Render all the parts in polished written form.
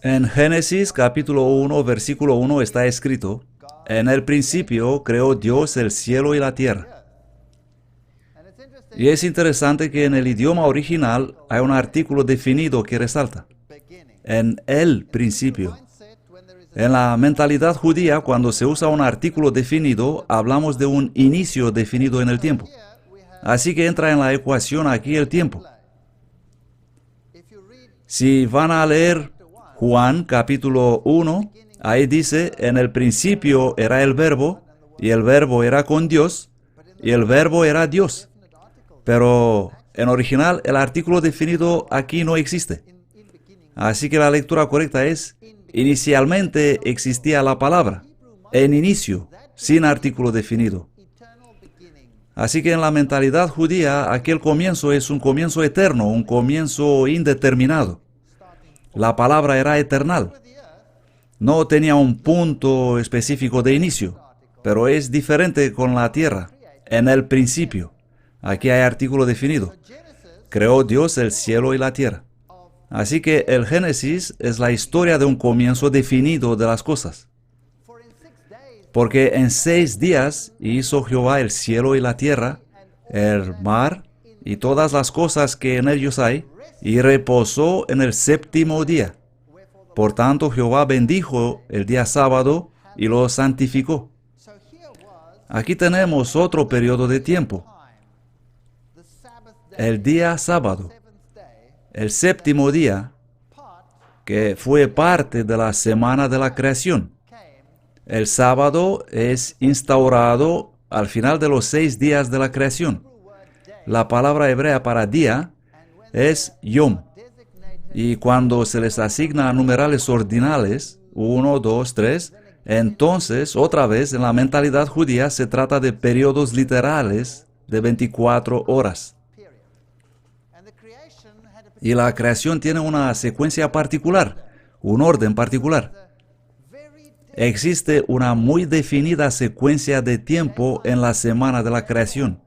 En Génesis capítulo 1, versículo 1 está escrito: en el principio creó Dios el cielo y la tierra. Y es interesante que en el idioma original hay un artículo definido que resalta: en el principio. En la mentalidad judía, cuando se usa un artículo definido, hablamos de un inicio definido en el tiempo. Así que entra en la ecuación aquí el tiempo. Si van a leer Juan capítulo 1, ahí dice: en el principio era el verbo, y el verbo era con Dios, y el verbo era Dios. Pero en original el artículo definido aquí no existe. Así que la lectura correcta es: inicialmente existía la palabra, en inicio, sin artículo definido. Así que en la mentalidad judía, aquel comienzo es un comienzo eterno, un comienzo indeterminado. La palabra era eternal. No tenía un punto específico de inicio, pero es diferente con la tierra. En el principio, aquí hay artículo definido. Creó Dios el cielo y la tierra. Así que el Génesis es la historia de un comienzo definido de las cosas. Porque en 6 días hizo Jehová el cielo y la tierra, el mar y todas las cosas que en ellos hay, y reposó en el séptimo día. Por tanto, Jehová bendijo el día sábado y lo santificó. Aquí tenemos otro periodo de tiempo. El día sábado, el séptimo día, que fue parte de la semana de la creación. El sábado es instaurado al final de los 6 días de la creación. La palabra hebrea para día es yom. Y cuando se les asigna numerales ordinales, 1, 2, 3, entonces, otra vez, en la mentalidad judía se trata de periodos literales de 24 horas. Y la creación tiene una secuencia particular, un orden particular. Existe una muy definida secuencia de tiempo en la semana de la creación.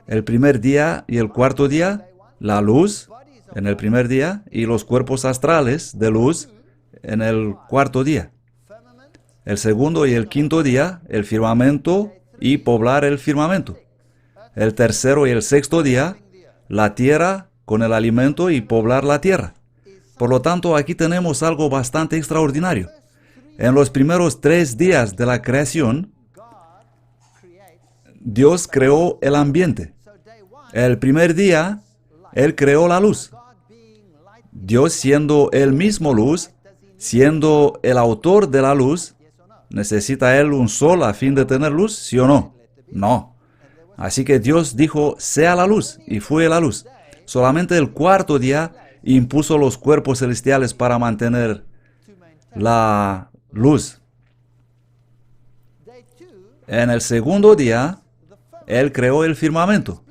El primer día y el cuarto día, la luz en el primer día y los cuerpos astrales de luz en el cuarto día. El segundo y el quinto día, el firmamento y poblar el firmamento. El tercero y el sexto día, la tierra con el alimento y poblar la tierra. Por lo tanto, aquí tenemos algo bastante extraordinario. En los primeros 3 días de la creación, Dios creó el ambiente. El primer día, Él creó la luz. Dios, siendo Él mismo luz, siendo el autor de la luz, ¿necesita Él un sol a fin de tener luz? ¿Sí o no? No. Así que Dios dijo: sea la luz, y fue la luz. Solamente el cuarto día impuso los cuerpos celestiales para mantener la luz. En el segundo día, Él creó el firmamento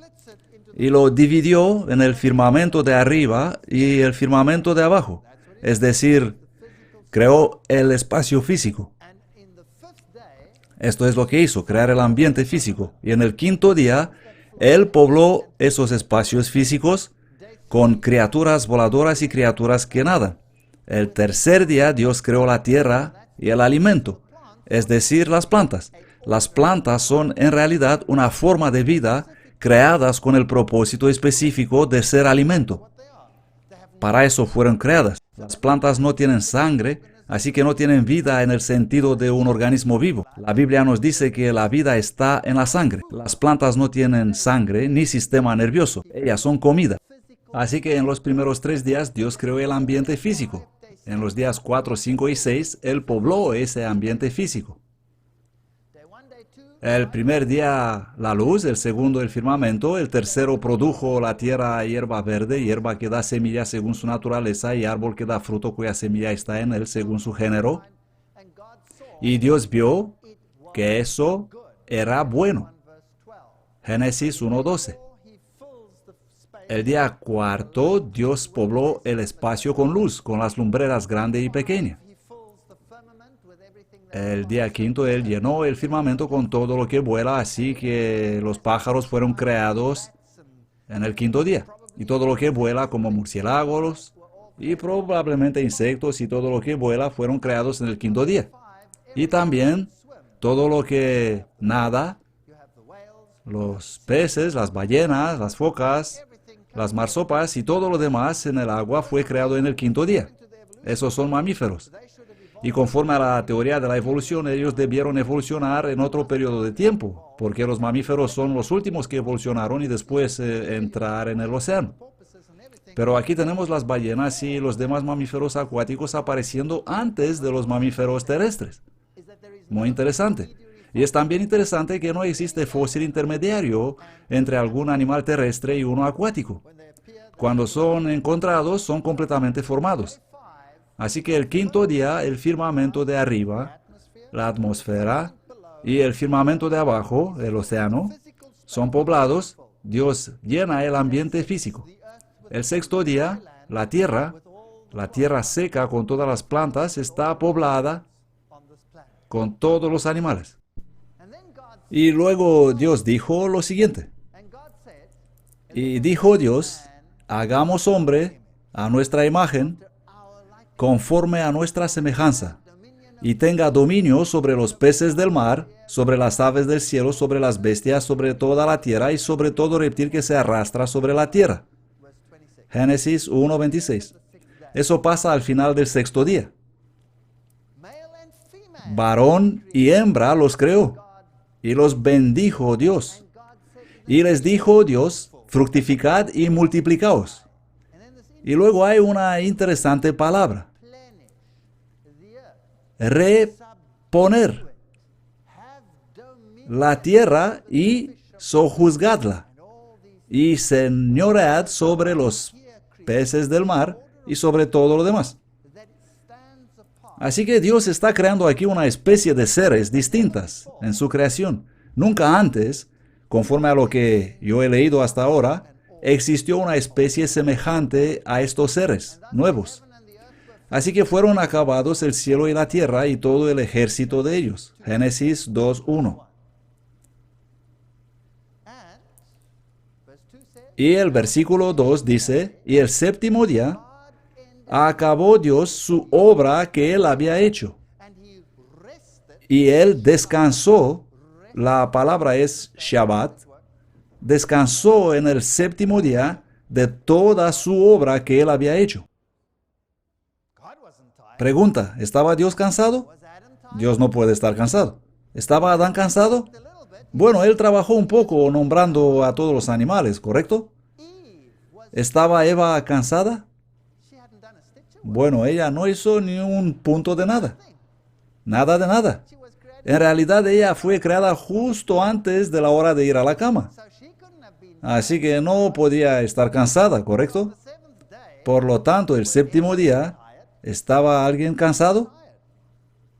y lo dividió en el firmamento de arriba y el firmamento de abajo. Es decir, creó el espacio físico. Esto es lo que hizo, crear el ambiente físico. Y en el quinto día, Él pobló esos espacios físicos con criaturas voladoras y criaturas que nadan. El tercer día, Dios creó la tierra y el alimento, es decir, las plantas. Las plantas son en realidad una forma de vida creadas con el propósito específico de ser alimento. Para eso fueron creadas. Las plantas no tienen sangre, así que no tienen vida en el sentido de un organismo vivo. La Biblia nos dice que la vida está en la sangre. Las plantas no tienen sangre ni sistema nervioso. Ellas son comida. Así que en los primeros 3 días Dios creó el ambiente físico. En los días 4, 5 y 6, Él pobló ese ambiente físico. El primer día la luz, el segundo el firmamento, el tercero produjo la tierra hierba verde, hierba que da semilla según su naturaleza y árbol que da fruto cuya semilla está en él según su género. Y Dios vio que eso era bueno. Génesis 1:12. El día cuarto, Dios pobló el espacio con luz, con las lumbreras grande y pequeña. El día quinto, Él llenó el firmamento con todo lo que vuela, así que los pájaros fueron creados en el quinto día. Y todo lo que vuela, como murciélagos Y probablemente insectos y todo lo que vuela fueron creados en el quinto día. Y también todo lo que nada, los peces, las ballenas, las focas, las marsopas y todo lo demás en el agua fue creado en el quinto día. Esos son mamíferos. Y conforme a la teoría de la evolución, ellos debieron evolucionar en otro periodo de tiempo, porque los mamíferos son los últimos que evolucionaron y después entrar en el océano. Pero aquí tenemos las ballenas y los demás mamíferos acuáticos apareciendo antes de los mamíferos terrestres. Muy interesante. Y es también interesante que no existe fósil intermediario entre algún animal terrestre y uno acuático. Cuando son encontrados, son completamente formados. Así que el quinto día, el firmamento de arriba, la atmósfera, y el firmamento de abajo, el océano, son poblados. Dios llena el ambiente físico. El sexto día, la tierra seca con todas las plantas, está poblada con todos los animales. Y luego Dios dijo lo siguiente. Y dijo Dios, hagamos hombre a nuestra imagen, conforme a nuestra semejanza, y tenga dominio sobre los peces del mar, sobre las aves del cielo, sobre las bestias, sobre toda la tierra y sobre todo reptil que se arrastra sobre la tierra. Génesis 1:26. Eso pasa al final del sexto día. Varón y hembra los creó, y los bendijo Dios. Y les dijo Dios, fructificad y multiplicaos. Y luego hay una interesante palabra. Reponer la tierra y sojuzgadla, y señoread sobre los peces del mar y sobre todo lo demás. Así que Dios está creando aquí una especie de seres distintas en su creación. Nunca antes, conforme a lo que yo he leído hasta ahora, existió una especie semejante a estos seres nuevos. Así que fueron acabados el cielo y la tierra y todo el ejército de ellos. Génesis 2:1. Y el versículo 2 dice, y el séptimo día acabó Dios su obra que él había hecho. Y él descansó, la palabra es Shabbat, descansó en el séptimo día de toda su obra que él había hecho. Pregunta, ¿estaba Dios cansado? Dios no puede estar cansado. ¿Estaba Adán cansado? Bueno, él trabajó un poco nombrando a todos los animales, ¿correcto? ¿Estaba Eva cansada? Bueno, ella no hizo ni un punto de nada. Nada de nada. En realidad ella fue creada justo antes de la hora de ir a la cama. Así que no podía estar cansada, ¿correcto? Por lo tanto, el séptimo día, ¿estaba alguien cansado?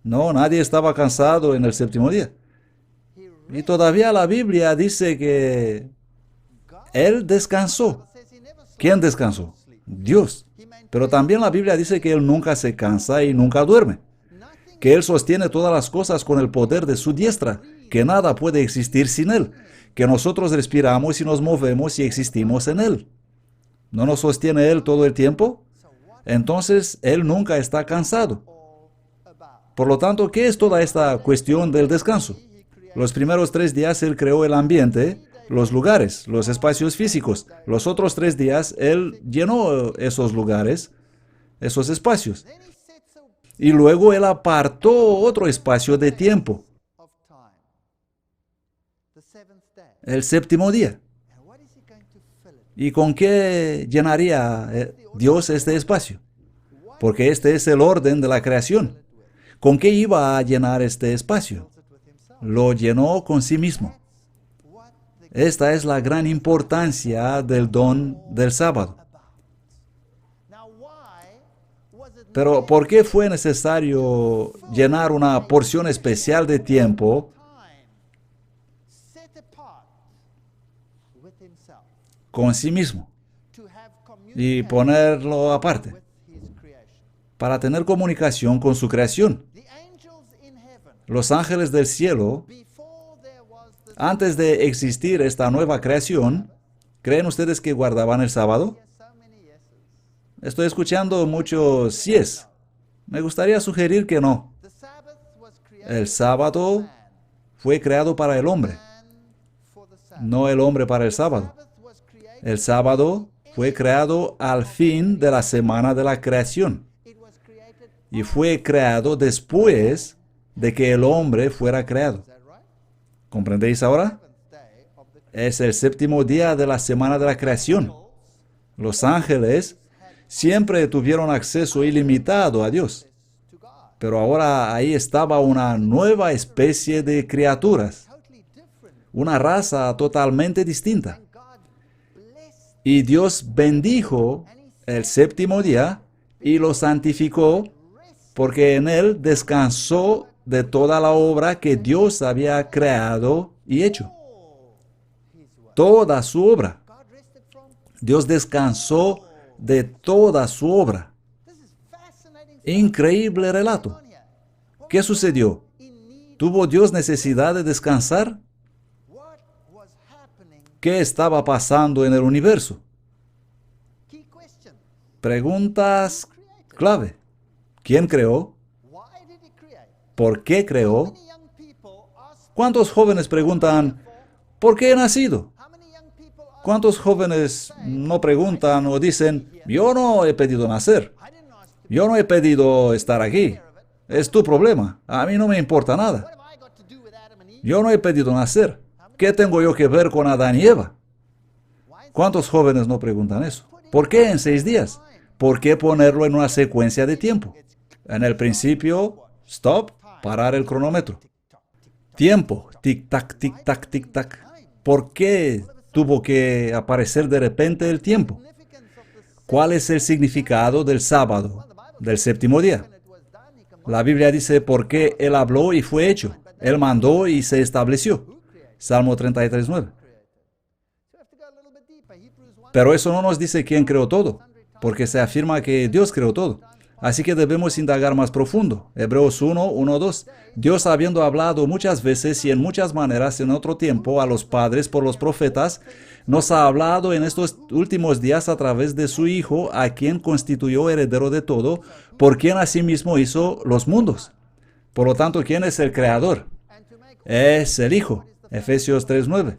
No, nadie estaba cansado en el séptimo día. Y todavía la Biblia dice que Él descansó. ¿Quién descansó? Dios. Pero también la Biblia dice que Él nunca se cansa y nunca duerme. Que Él sostiene todas las cosas con el poder de su diestra. Que nada puede existir sin Él. Que nosotros respiramos y nos movemos y existimos en Él. ¿No nos sostiene Él todo el tiempo? Entonces Él nunca está cansado. Por lo tanto, ¿qué es toda esta cuestión del descanso? Los primeros 3 días Él creó el ambiente, los lugares, los espacios físicos. Los otros 3 días Él llenó esos lugares, esos espacios. Y luego Él apartó otro espacio de tiempo, el séptimo día. ¿Y con qué llenaría Dios este espacio? Porque este es el orden de la creación. ¿Con qué iba a llenar este espacio? Lo llenó con sí mismo. Esta es la gran importancia del don del sábado. Pero ¿por qué fue necesario llenar una porción especial de tiempo con sí mismo y ponerlo aparte para tener comunicación con su creación? Los ángeles del cielo, antes de existir esta nueva creación, ¿creen ustedes que guardaban el sábado? Estoy escuchando muchos síes. Me gustaría sugerir que no. El sábado fue creado para el hombre, no el hombre para el sábado. El sábado fue creado al fin de la semana de la creación y fue creado después de que el hombre fuera creado. ¿Comprendéis ahora? Es el séptimo día de la semana de la creación. Los ángeles siempre tuvieron acceso ilimitado a Dios. Pero ahora ahí estaba una nueva especie de criaturas, una raza totalmente distinta. Y Dios bendijo el séptimo día y lo santificó porque en él descansó de toda la obra que Dios había creado y hecho. Toda su obra. Dios descansó de toda su obra. Increíble relato. ¿Qué sucedió? ¿Tuvo Dios necesidad de descansar? ¿Qué estaba pasando en el universo? Preguntas clave. ¿Quién creó? ¿Por qué creó? ¿Cuántos jóvenes preguntan, ¿por qué he nacido? ¿Cuántos jóvenes no preguntan o dicen, yo no he pedido nacer? Yo no he pedido estar aquí. Es tu problema. A mí no me importa nada. Yo no he pedido nacer. ¿Qué tengo yo que ver con Adán y Eva? ¿Cuántos jóvenes no preguntan eso? ¿Por qué en 6 días? ¿Por qué ponerlo en una secuencia de tiempo? En el principio, stop, parar el cronómetro. Tiempo, tic-tac, tic-tac, tic-tac. ¿Por qué tuvo que aparecer de repente el tiempo? ¿Cuál es el significado del sábado, del séptimo día? La Biblia dice, porque Él habló y fue hecho. Él mandó y se estableció. Salmo 33:9. Pero eso no nos dice quién creó todo, porque se afirma que Dios creó todo. Así que debemos indagar más profundo. Hebreos 1:1-2. Dios, habiendo hablado muchas veces y en muchas maneras en otro tiempo a los padres por los profetas, nos ha hablado en estos últimos días a través de su Hijo, a quien constituyó heredero de todo, por quien asimismo hizo los mundos. Por lo tanto, ¿quién es el creador? Es el Hijo. Efesios 3:9.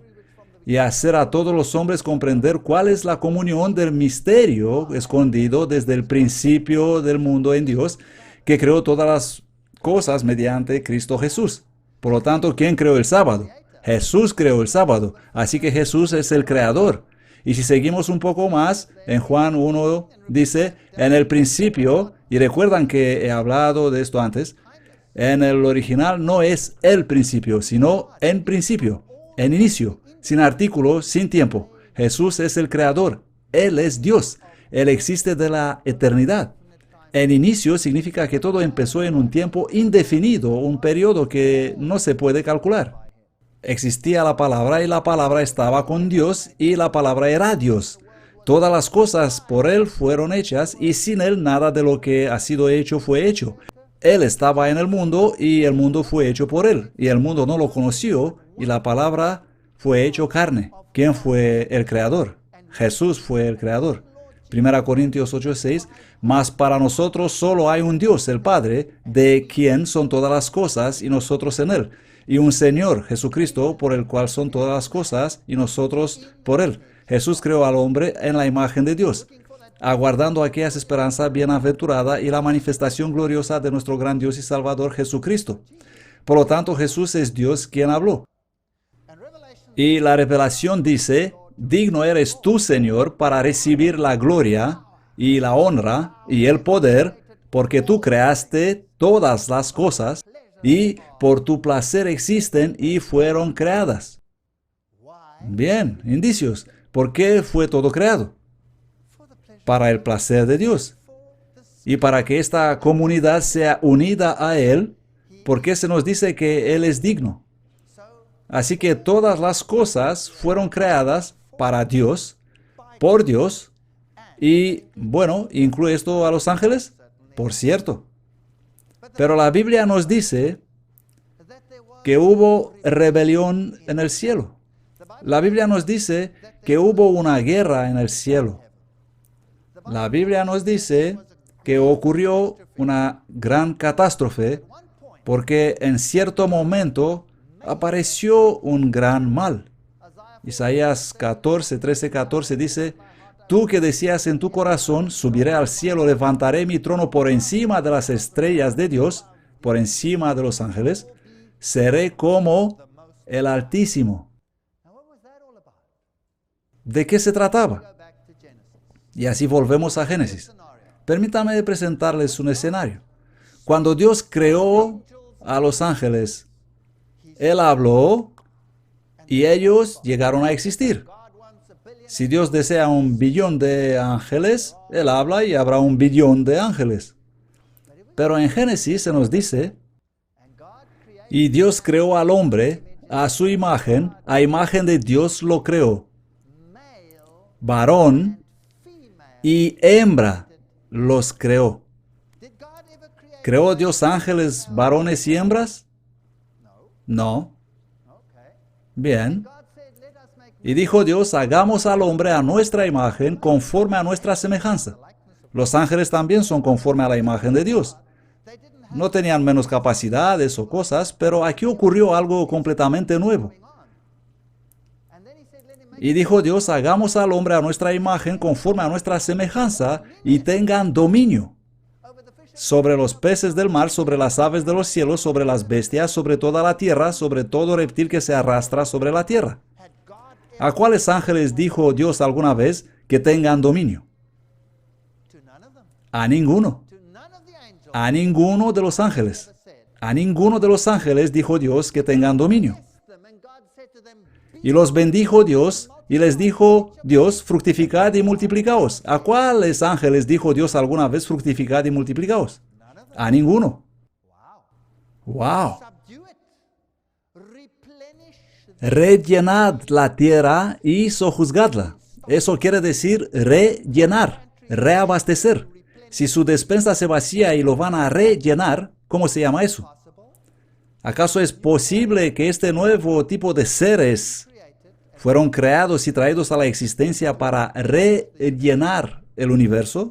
Y hacer a todos los hombres comprender cuál es la comunión del misterio escondido desde el principio del mundo en Dios, que creó todas las cosas mediante Cristo Jesús. Por lo tanto, ¿quién creó el sábado? Jesús creó el sábado, así que Jesús es el creador. Y si seguimos un poco más, en Juan 1 dice, en el principio, y recuerdan que he hablado de esto antes, en el original no es el principio, sino en principio, en inicio, sin artículo, sin tiempo. Jesús es el creador, Él es Dios, Él existe de la eternidad. En inicio significa que todo empezó en un tiempo indefinido, un periodo que no se puede calcular. Existía la palabra y la palabra estaba con Dios y la palabra era Dios. Todas las cosas por Él fueron hechas y sin Él nada de lo que ha sido hecho fue hecho. Él estaba en el mundo y el mundo fue hecho por Él y el mundo no lo conoció y la palabra fue hecho carne. ¿Quién fue el creador? Jesús fue el creador. 1 Corintios 8:6, mas para nosotros solo hay un Dios, el Padre, de quien son todas las cosas y nosotros en Él, y un Señor, Jesucristo, por el cual son todas las cosas y nosotros por Él. Jesús creó al hombre en la imagen de Dios, aguardando aquella esperanza bienaventurada y la manifestación gloriosa de nuestro gran Dios y Salvador Jesucristo. Por lo tanto, Jesús es Dios quien habló. Y la revelación dice, digno eres tú, Señor, para recibir la gloria y la honra y el poder, porque tú creaste todas las cosas y por tu placer existen y fueron creadas. Bien, indicios. ¿Por qué fue todo creado? Para el placer de Dios. Y para que esta comunidad sea unida a Él, porque se nos dice que Él es digno. Así que todas las cosas fueron creadas para Dios, por Dios, y bueno, ¿incluye esto a los ángeles? Por cierto. Pero la Biblia nos dice que hubo rebelión en el cielo. La Biblia nos dice que hubo una guerra en el cielo. La Biblia nos dice que ocurrió una gran catástrofe porque en cierto momento apareció un gran mal. Isaías 14, 13, 14 dice: Tú que decías en tu corazón, subiré al cielo, levantaré mi trono por encima de las estrellas de Dios, por encima de los ángeles, seré como el Altísimo. ¿De qué se trataba? Y así volvemos a Génesis. Permítanme presentarles un escenario. Cuando Dios creó a los ángeles, Él habló y ellos llegaron a existir. Si Dios desea 1 billón de ángeles, Él habla y habrá 1 billón de ángeles. Pero en Génesis se nos dice: y Dios creó al hombre a su imagen, a imagen de Dios lo creó. Varón y hembra los creó. ¿Creó Dios ángeles, varones y hembras? No. Bien. Y dijo Dios: hagamos al hombre a nuestra imagen, conforme a nuestra semejanza. Los ángeles también son conforme a la imagen de Dios. No tenían menos capacidades o cosas, pero aquí ocurrió algo completamente nuevo. Y dijo Dios: hagamos al hombre a nuestra imagen, conforme a nuestra semejanza, y tengan dominio sobre los peces del mar, sobre las aves de los cielos, sobre las bestias, sobre toda la tierra, sobre todo reptil que se arrastra sobre la tierra. ¿A cuáles ángeles dijo Dios alguna vez que tengan dominio? A ninguno. A ninguno de los ángeles. A ninguno de los ángeles dijo Dios que tengan dominio. Y los bendijo Dios, y les dijo Dios: fructificad y multiplicaos. ¿A cuáles ángeles dijo Dios alguna vez: fructificad y multiplicaos? A ninguno. ¡Wow! Rellenad la tierra y sojuzgadla. Eso quiere decir rellenar, reabastecer. Si su despensa se vacía y lo van a rellenar, ¿cómo se llama eso? ¿Acaso es posible que este nuevo tipo de seres fueron creados y traídos a la existencia para rellenar el universo?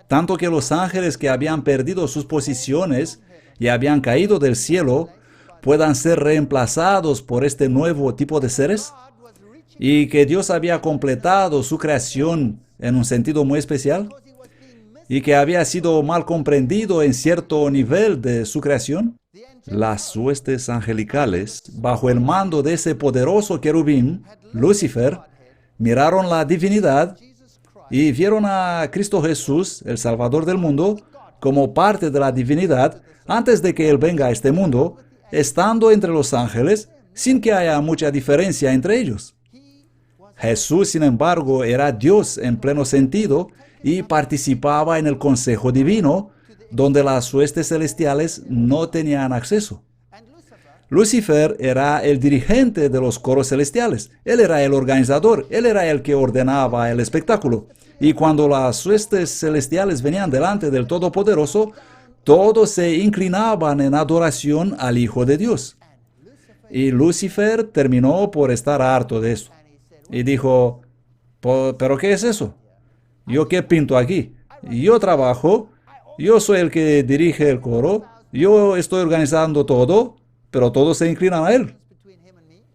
Tanto que los ángeles que habían perdido sus posiciones y habían caído del cielo puedan ser reemplazados por este nuevo tipo de seres, y que Dios había completado su creación en un sentido muy especial, y que había sido mal comprendido en cierto nivel de su creación. Las huestes angelicales, bajo el mando de ese poderoso querubín, Lucifer, miraron la divinidad y vieron a Cristo Jesús, el Salvador del mundo, como parte de la divinidad antes de que Él venga a este mundo, estando entre los ángeles, sin que haya mucha diferencia entre ellos. Jesús, sin embargo, era Dios en pleno sentido y participaba en el consejo divino, donde las huestes celestiales no tenían acceso. Lucifer era el dirigente de los coros celestiales. Él era el organizador, él era el que ordenaba el espectáculo. Y cuando las huestes celestiales venían delante del Todopoderoso, todos se inclinaban en adoración al Hijo de Dios. Y Lucifer terminó por estar harto de eso. Y dijo: ¿pero qué es eso? ¿Yo qué pinto aquí? Yo trabajo, yo soy el que dirige el coro, yo estoy organizando todo, pero todos se inclinan a él.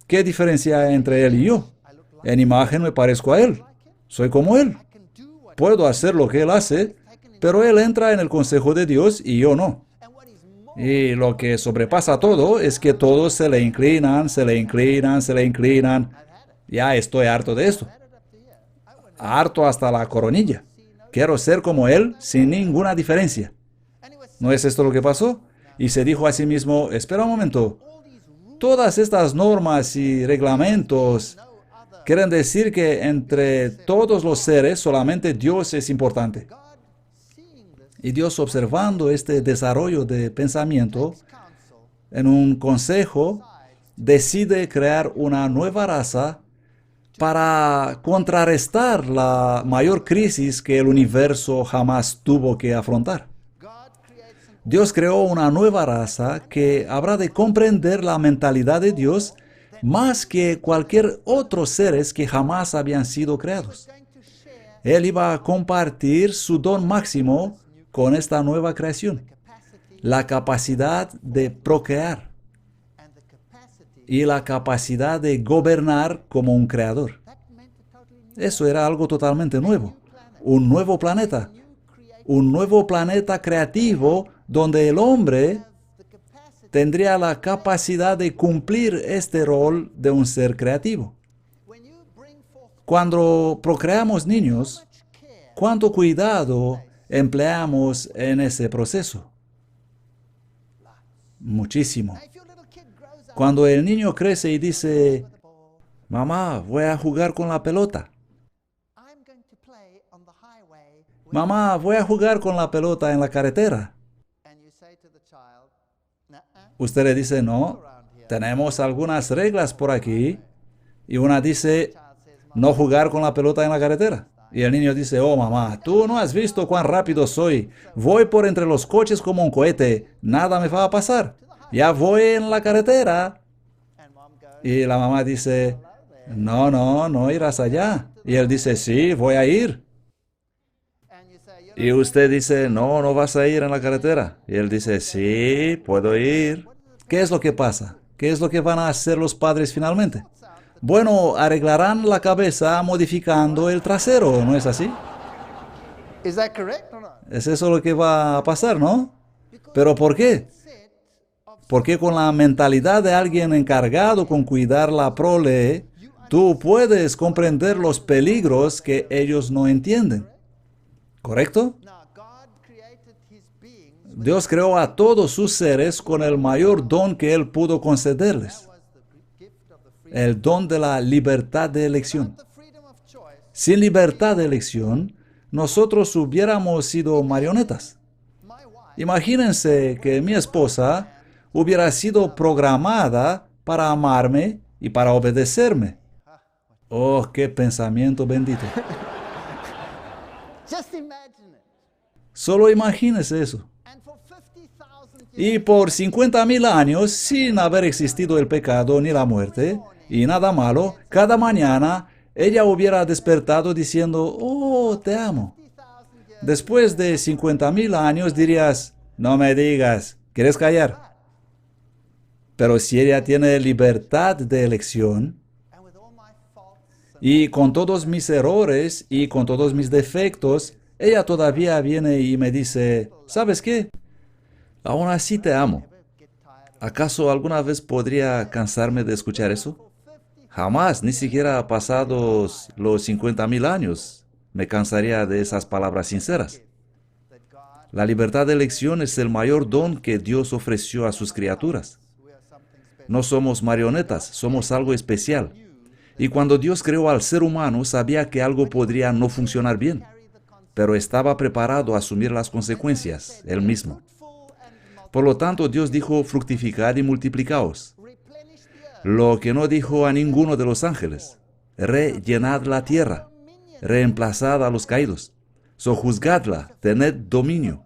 ¿Qué diferencia hay entre él y yo? En imagen me parezco a él. Soy como él. Puedo hacer lo que él hace, pero él entra en el consejo de Dios y yo no. Y lo que sobrepasa todo es que todos se le inclinan, se le inclinan, se le inclinan. Ya estoy harto de esto. Harto hasta la coronilla. Quiero ser como él sin ninguna diferencia. ¿No es esto lo que pasó? Y se dijo a sí mismo: espera un momento. Todas estas normas y reglamentos quieren decir que entre todos los seres solamente Dios es importante. Y Dios, observando este desarrollo de pensamiento, en un consejo, decide crear una nueva raza para contrarrestar la mayor crisis que el universo jamás tuvo que afrontar. Dios creó una nueva raza que habrá de comprender la mentalidad de Dios más que cualquier otro seres que jamás habían sido creados. Él iba a compartir su don máximo con esta nueva creación, la capacidad de procrear y la capacidad de gobernar como un creador. Eso era algo totalmente nuevo, un nuevo planeta creativo donde el hombre tendría la capacidad de cumplir este rol de un ser creativo. Cuando procreamos niños, ¿cuánto cuidado empleamos en ese proceso? Muchísimo. Cuando el niño crece y dice, mamá, voy a jugar con la pelota. Mamá, voy a jugar con la pelota en la carretera. Usted le dice, no, tenemos algunas reglas por aquí. Y una dice, no jugar con la pelota en la carretera. Y el niño dice, oh mamá, tú no has visto cuán rápido soy. Voy por entre los coches como un cohete. Nada me va a pasar. Ya voy en la carretera. Y la mamá dice, no irás allá. Y él dice, sí, voy a ir. Y usted dice, no vas a ir en la carretera. Y él dice, sí, puedo ir. ¿Qué es lo que pasa? ¿Qué es lo que van a hacer los padres finalmente? Bueno, arreglarán la cabeza modificando el trasero, ¿no es así? ¿Es eso lo que va a pasar, no? ¿Pero por qué? Porque con la mentalidad de alguien encargado con cuidar la prole, tú puedes comprender los peligros que ellos no entienden. ¿Correcto? Dios creó a todos sus seres con el mayor don que Él pudo concederles. El don de la libertad de elección. Sin libertad de elección, nosotros hubiéramos sido marionetas. Imagínense que mi esposa hubiera sido programada para amarme y para obedecerme. Oh, qué pensamiento bendito. Solo imagínese eso. Y por 50,000 años, sin haber existido el pecado ni la muerte, y nada malo, cada mañana ella hubiera despertado diciendo, oh, te amo. Después de 50,000 años dirías, no me digas, ¿quieres callar? Pero si ella tiene libertad de elección, y con todos mis errores y con todos mis defectos, ella todavía viene y me dice, ¿sabes qué? Aún así te amo. ¿Acaso alguna vez podría cansarme de escuchar eso? Jamás, ni siquiera pasados los 50,000 años, me cansaría de esas palabras sinceras. La libertad de elección es el mayor don que Dios ofreció a sus criaturas. No somos marionetas, somos algo especial. Y cuando Dios creó al ser humano, sabía que algo podría no funcionar bien, pero estaba preparado a asumir las consecuencias, Él mismo. Por lo tanto, Dios dijo, fructificad y multiplicaos. Lo que no dijo a ninguno de los ángeles. Rellenad la tierra, reemplazad a los caídos, sojuzgadla, tened dominio.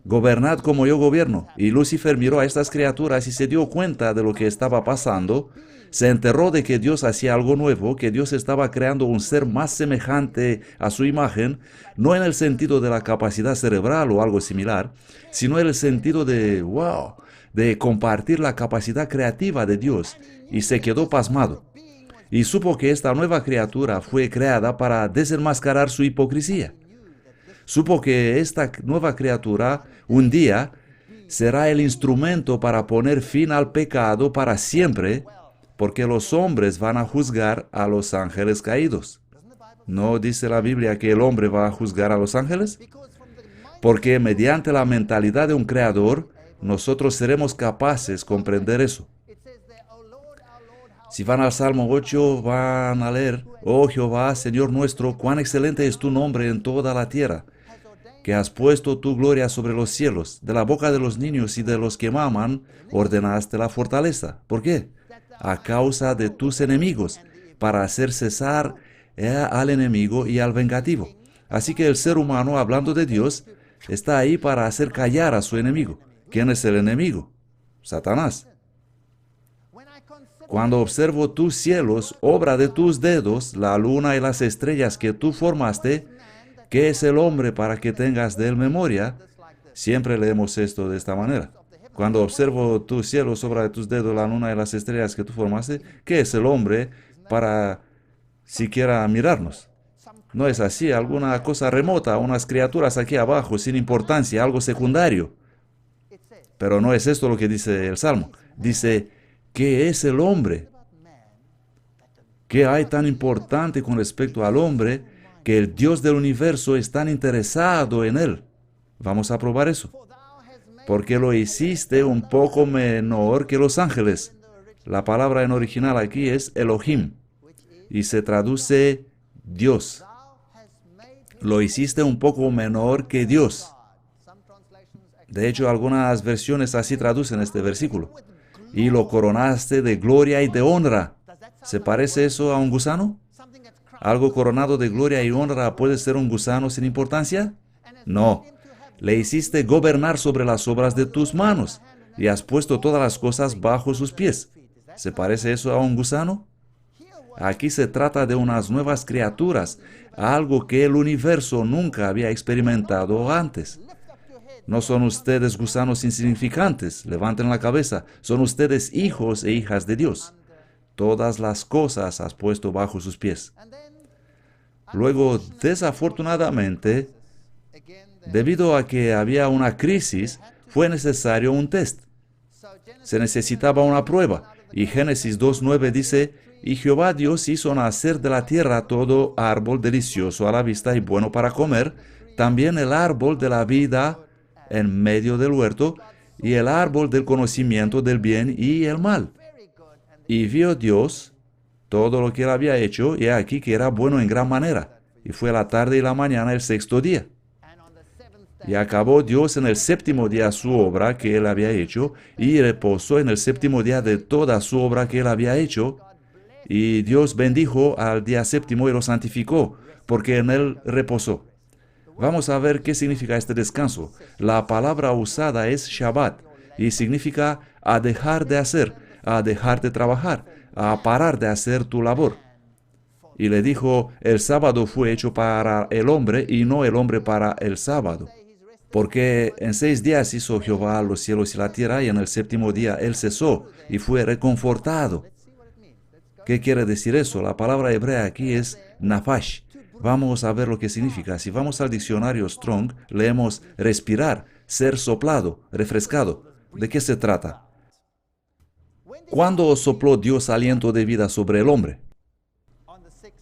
Gobernad como yo gobierno. Y Lucifer miró a estas criaturas y se dio cuenta de lo que estaba pasando. Se enteró de que Dios hacía algo nuevo, que Dios estaba creando un ser más semejante a su imagen, no en el sentido de la capacidad cerebral o algo similar, sino en el sentido de, wow, de compartir la capacidad creativa de Dios, y se quedó pasmado. Y supo que esta nueva criatura fue creada para desenmascarar su hipocresía. Supo que esta nueva criatura un día será el instrumento para poner fin al pecado para siempre, porque los hombres van a juzgar a los ángeles caídos. ¿No dice la Biblia que el hombre va a juzgar a los ángeles? Porque mediante la mentalidad de un creador, nosotros seremos capaces de comprender eso. Si van al Salmo 8, van a leer, oh Jehová, Señor nuestro, cuán excelente es tu nombre en toda la tierra, que has puesto tu gloria sobre los cielos. De la boca de los niños y de los que maman, ordenaste la fortaleza. ¿Por qué? A causa de tus enemigos, para hacer cesar al enemigo y al vengativo. Así que el ser humano, hablando de Dios, está ahí para hacer callar a su enemigo. ¿Quién es el enemigo? Satanás. Cuando observo tus cielos, obra de tus dedos, la luna y las estrellas que tú formaste, ¿qué es el hombre para que tengas de él memoria? Siempre leemos esto de esta manera. Cuando observo tus cielos, obra de tus dedos, la luna y las estrellas que tú formaste, ¿qué es el hombre para siquiera mirarnos? No es así, alguna cosa remota, unas criaturas aquí abajo, sin importancia, algo secundario. Pero no es esto lo que dice el Salmo. Dice, ¿qué es el hombre? ¿Qué hay tan importante con respecto al hombre que el Dios del universo es tan interesado en él? Vamos a probar eso. Porque lo hiciste un poco menor que los ángeles. La palabra en original aquí es Elohim y se traduce Dios. Lo hiciste un poco menor que Dios. De hecho, algunas versiones así traducen este versículo. Y lo coronaste de gloria y de honra. ¿Se parece eso a un gusano? ¿Algo coronado de gloria y honra puede ser un gusano sin importancia? No. Le hiciste gobernar sobre las obras de tus manos y has puesto todas las cosas bajo sus pies. ¿Se parece eso a un gusano? Aquí se trata de unas nuevas criaturas, algo que el universo nunca había experimentado antes. No son ustedes gusanos insignificantes, levanten la cabeza, son ustedes hijos e hijas de Dios. Todas las cosas has puesto bajo sus pies. Luego, desafortunadamente, debido a que había una crisis, fue necesario un test. Se necesitaba una prueba. Y Génesis 2:9 dice, y Jehová Dios hizo nacer de la tierra todo árbol delicioso a la vista y bueno para comer, también el árbol de la vida en medio del huerto, y el árbol del conocimiento del bien y el mal. Y vio Dios todo lo que él había hecho, y aquí que era bueno en gran manera. Y fue la tarde y la mañana el sexto día. Y acabó Dios en el séptimo día su obra que él había hecho, y reposó en el séptimo día de toda su obra que él había hecho. Y Dios bendijo al día séptimo y lo santificó, porque en él reposó. Vamos a ver qué significa este descanso. La palabra usada es Shabbat, y significa a dejar de hacer, a dejar de trabajar, a parar de hacer tu labor. Y le dijo, el sábado fue hecho para el hombre y no el hombre para el sábado. Porque en 6 días hizo Jehová los cielos y la tierra, y en el séptimo día él cesó y fue reconfortado. ¿Qué quiere decir eso? La palabra hebrea aquí es nafash. Vamos a ver lo que significa. Si vamos al diccionario Strong, leemos respirar, ser soplado, refrescado. ¿De qué se trata? ¿Cuándo sopló Dios aliento de vida sobre el hombre?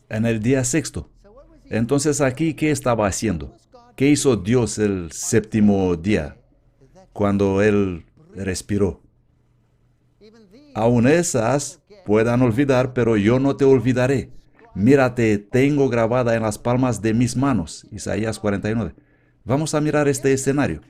En el día sexto. Entonces aquí, ¿qué estaba haciendo? ¿Qué hizo Dios el séptimo día, cuando Él respiró? Aún esas puedan olvidar, pero yo no te olvidaré. Mírate, tengo grabada en las palmas de mis manos. Isaías 49. Vamos a mirar este escenario.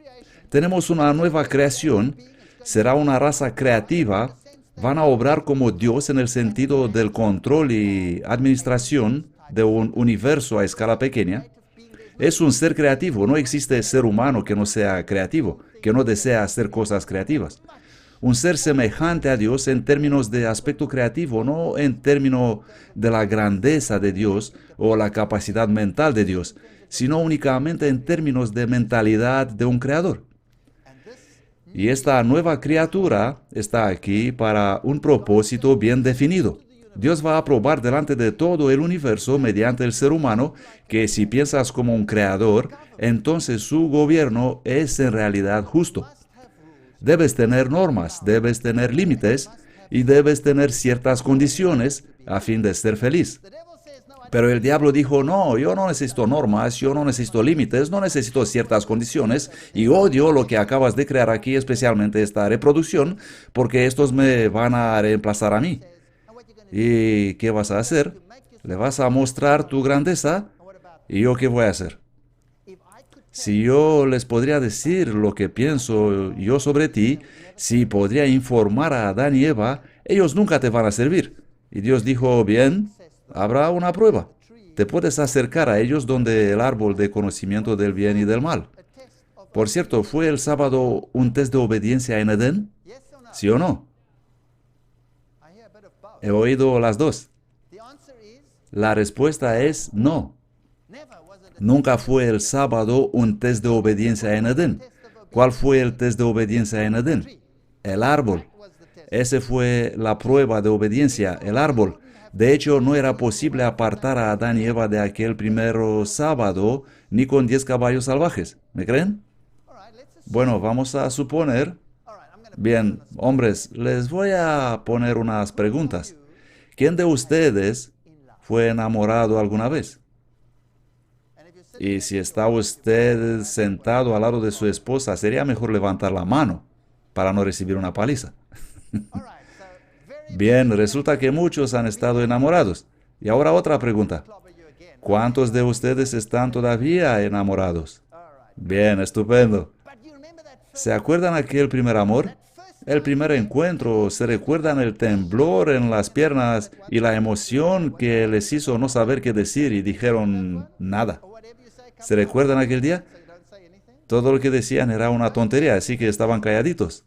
Tenemos una nueva creación, será una raza creativa, van a obrar como Dios en el sentido del control y administración de un universo a escala pequeña. Es un ser creativo, no existe ser humano que no sea creativo, que no desea hacer cosas creativas. Un ser semejante a Dios en términos de aspecto creativo, no en términos de la grandeza de Dios o la capacidad mental de Dios, sino únicamente en términos de mentalidad de un creador. Y esta nueva criatura está aquí para un propósito bien definido. Dios va a probar delante de todo el universo mediante el ser humano que si piensas como un creador, entonces su gobierno es en realidad justo. Debes tener normas, debes tener límites y debes tener ciertas condiciones a fin de ser feliz. Pero el diablo dijo, no, yo no necesito normas, yo no necesito límites, no necesito ciertas condiciones y odio lo que acabas de crear aquí, especialmente esta reproducción, porque estos me van a reemplazar a mí. ¿Y qué vas a hacer? Le vas a mostrar tu grandeza. ¿Y yo qué voy a hacer? Si yo les podría decir lo que pienso yo sobre ti, si podría informar a Adán y Eva, ellos nunca te van a servir. Y Dios dijo, bien, habrá una prueba. Te puedes acercar a ellos donde el árbol de conocimiento del bien y del mal. Por cierto, ¿fue el sábado un test de obediencia en Edén? ¿Sí o no? He oído las dos. La respuesta es no. Nunca fue el sábado un test de obediencia en Edén. ¿Cuál fue el test de obediencia en Edén? El árbol. Esa fue la prueba de obediencia, el árbol. De hecho, no era posible apartar a Adán y Eva de aquel primer sábado, ni con 10 caballos salvajes. ¿Me creen? Bueno, vamos a suponer. Bien, hombres, les voy a poner unas preguntas. ¿Quién de ustedes fue enamorado alguna vez? Y si está usted sentado al lado de su esposa, sería mejor levantar la mano para no recibir una paliza. Bien, resulta que muchos han estado enamorados. Y ahora otra pregunta. ¿Cuántos de ustedes están todavía enamorados? Bien, estupendo. ¿Se acuerdan aquel primer amor? El primer encuentro, ¿se recuerdan el temblor en las piernas y la emoción que les hizo no saber qué decir y dijeron nada? ¿Se recuerdan aquel día? Todo lo que decían era una tontería, así que estaban calladitos.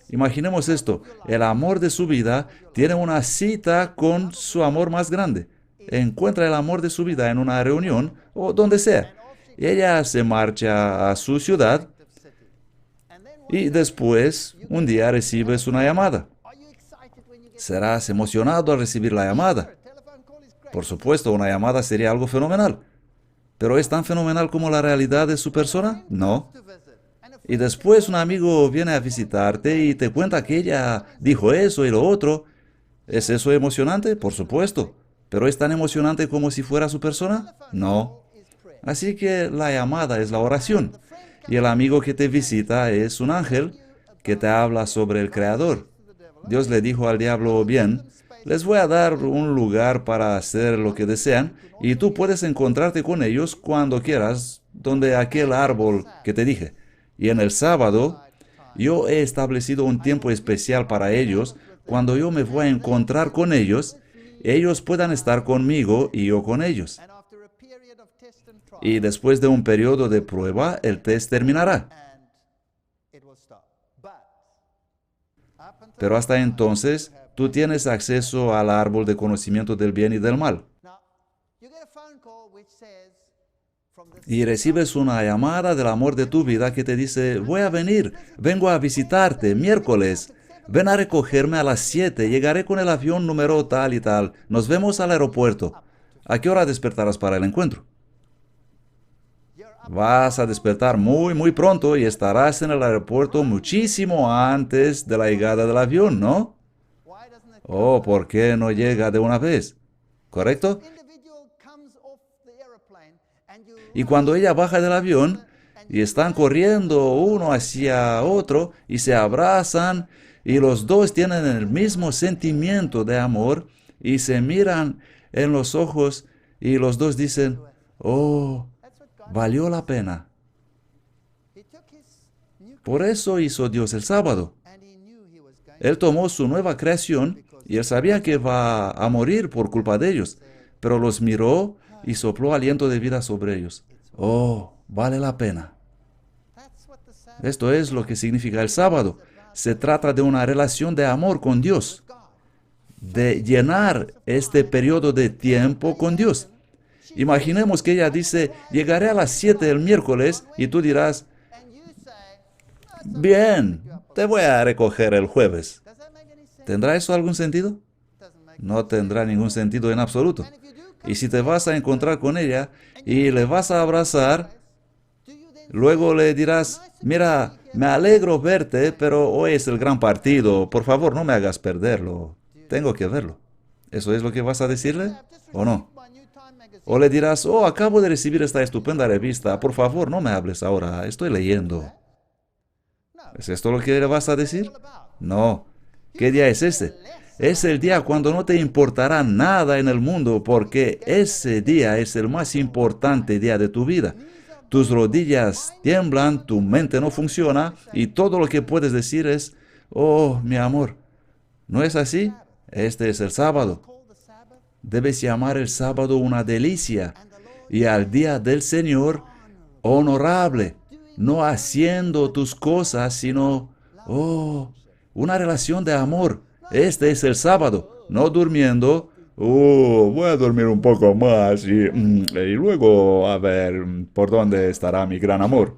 Imaginemos esto, el amor de su vida tiene una cita con su amor más grande. Encuentra el amor de su vida en una reunión o donde sea. Ella se marcha a su ciudad y después, un día recibes una llamada. Serás emocionado al recibir la llamada. Por supuesto, una llamada sería algo fenomenal. ¿Pero es tan fenomenal como la realidad de su persona? No. Y después un amigo viene a visitarte y te cuenta que ella dijo eso y lo otro. ¿Es eso emocionante? Por supuesto. ¿Pero es tan emocionante como si fuera su persona? No. Así que la llamada es la oración. Y el amigo que te visita es un ángel que te habla sobre el Creador. Dios le dijo al diablo, bien, les voy a dar un lugar para hacer lo que desean y tú puedes encontrarte con ellos cuando quieras, donde aquel árbol que te dije. Y en el sábado, yo he establecido un tiempo especial para ellos, cuando yo me voy a encontrar con ellos, ellos puedan estar conmigo y yo con ellos. Y después de un periodo de prueba, el test terminará. Pero hasta entonces, tú tienes acceso al árbol de conocimiento del bien y del mal. Y recibes una llamada del amor de tu vida que te dice, voy a venir, vengo a visitarte, miércoles. Ven a recogerme a las 7, llegaré con el avión número tal y tal. Nos vemos al aeropuerto. ¿A qué hora despertarás para el encuentro? Vas a despertar muy pronto y estarás en el aeropuerto muchísimo antes de la llegada del avión, ¿no? Oh, ¿por qué no llega de una vez? ¿Correcto? Y cuando ella baja del avión y están corriendo uno hacia otro y se abrazan y los dos tienen el mismo sentimiento de amor y se miran en los ojos y los dos dicen, oh, valió la pena. Por eso hizo Dios el sábado. Él tomó su nueva creación y él sabía que va a morir por culpa de ellos, pero los miró y sopló aliento de vida sobre ellos. Oh, vale la pena. Esto es lo que significa el sábado. Se trata de una relación de amor con Dios, de llenar este periodo de tiempo con Dios. Imaginemos que ella dice, llegaré a las 7 el miércoles y tú dirás, bien, te voy a recoger el jueves. ¿Tendrá eso algún sentido? No tendrá ningún sentido en absoluto. Y si te vas a encontrar con ella y le vas a abrazar, luego le dirás, mira, me alegro verte, pero hoy es el gran partido, por favor no me hagas perderlo, tengo que verlo. ¿Eso es lo que vas a decirle? ¿O no? O le dirás, oh, acabo de recibir esta estupenda revista, por favor no me hables ahora, estoy leyendo. ¿Es esto lo que le vas a decir? No. ¿Qué día es ese? Es el día cuando no te importará nada en el mundo, porque ese día es el más importante día de tu vida. Tus rodillas tiemblan, tu mente no funciona, y todo lo que puedes decir es, oh, mi amor. ¿No es así? Este es el sábado. Debes llamar el sábado una delicia, y al día del Señor, honorable, no haciendo tus cosas, sino, oh, una relación de amor. Este es el sábado. no durmiendo. Voy a dormir un poco más y luego a ver por dónde estará mi gran amor.